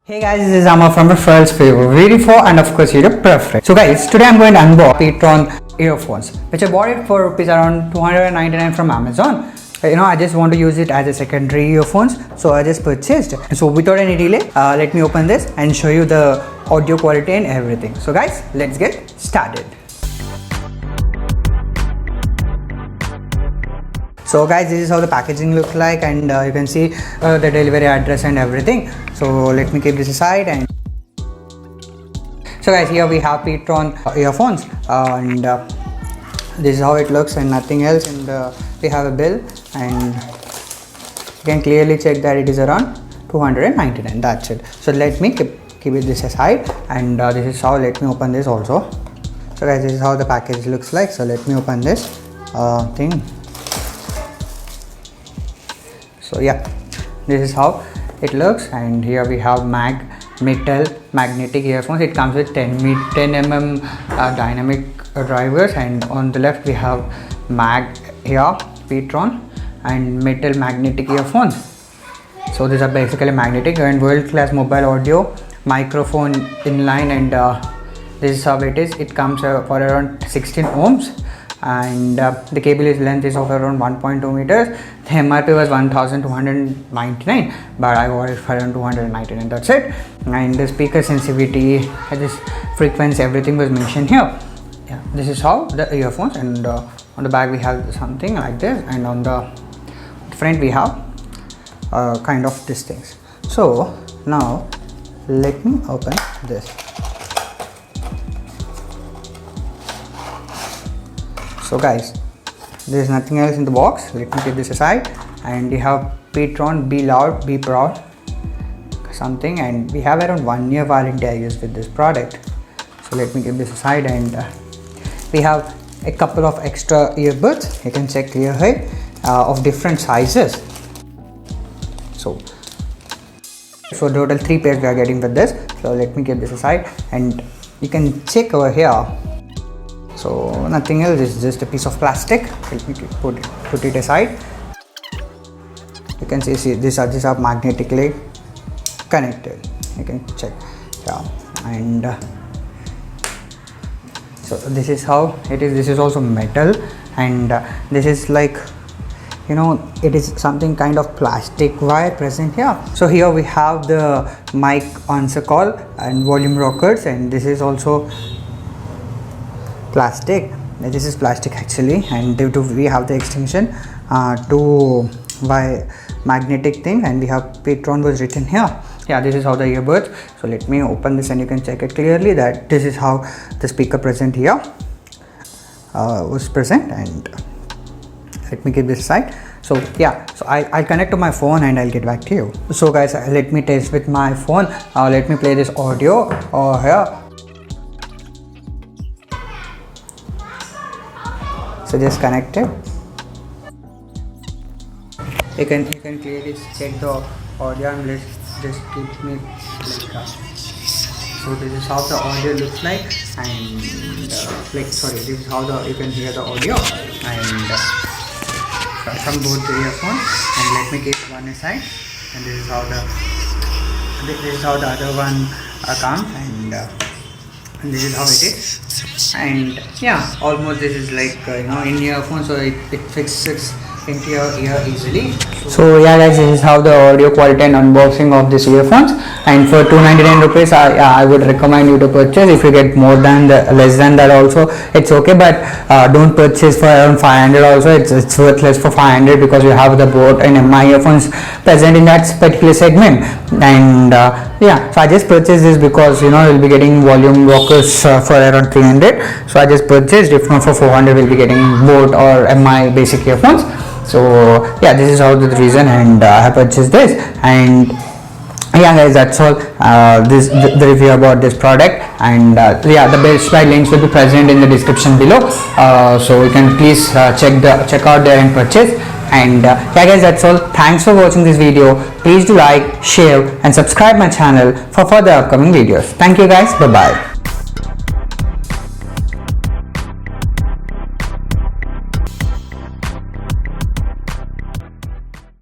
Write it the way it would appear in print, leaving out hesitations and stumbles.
Hey guys, this is Amma from Referrals Favor Video for, and of course your preference. So guys, today I'm going to unbox pTron earphones, which I bought it for rupees around 299 from Amazon. I just want to use it as a secondary earphones, so I just purchased. So without any delay, let me open this and show you the audio quality and everything. So guys, let's get started. So guys, this is how the packaging looks like, and you can see the delivery address and everything. So let me keep this aside. And so guys, here we have pTron earphones, and this is how it looks and nothing else. And we have a bill, and you can clearly check that it is around 299. That's it. So let me keep this aside, and this is how. Let me open this also. So guys, this is how the package looks like. So let me open this thing. So yeah, this is how it looks, and here we have Magg metal magnetic earphones. It comes with 10 mm dynamic drivers, and on the left we have Magg here pTron and metal magnetic earphones. So these are basically magnetic and world-class mobile audio, microphone inline, and this is how it is. It comes for around 16 ohms. And the cable length is of around 1.2 meters. The MRP was 1299, but I got it for around 299. That's it. And the speaker sensitivity, this frequency, everything was mentioned here. Yeah, this is how the earphones, and on the back we have something like this, and on the front we have kind of these things. So now let me open this. So guys, there is nothing else in the box. Let me keep this aside, and we have pTron Be Loud Be Proud something, and we have around 1 year warranty I used with this product. So let me keep this aside, and we have a couple of extra earbuds. You can check here of different sizes. So total 3 pairs we are getting with this. So let me keep this aside, and you can check over here. So nothing else, is just a piece of plastic. Let me put it aside. You can see these are magnetically connected. You can check. Yeah, and so this is how it is. This is also metal, and this is like, it is something kind of plastic wire present here. So here we have the mic answer call and volume rockers, and this is also plastic. This is plastic actually, and we have the extension to by magnetic thing, and we have pTron was written here. Yeah, this is how the earbuds. So let me open this, and you can check it clearly that this is how the speaker present here was present. And let me keep this aside. So yeah, so I'll connect to my phone and I'll get back to you. So guys, let me test with my phone. Let me play this audio here. So just connect it. You can clearly check the audio, and let's just keep me like so this is how the audio looks like, and this is how you can hear the audio, and from both the earphones. And let me keep one aside, and this is how the other one comes, and this is how it is. And yeah, almost this is like in earphone, so it fixes into your ear easily. So yeah guys, this is how the audio quality and unboxing of this earphones, and for 299 rupees I would recommend you to purchase. If you get less than that also, it's okay, but don't purchase for around 500 also. It's worthless for 500, because you have the Boat and MI earphones present in that particular segment. And yeah, so I just purchased this because we'll be getting volume rockers for around 300. So I just purchased. If not for 400, we'll be getting Boat or MI basic earphones. So yeah, this is how the reason, and I have purchased this. And yeah guys, that's all. The review about this product, and yeah, the best buy links will be present in the description below, so you can please check out there and purchase. And yeah guys, that's all. Thanks for watching this video. Please do like, share and subscribe my channel for further upcoming videos. Thank you guys. Bye bye.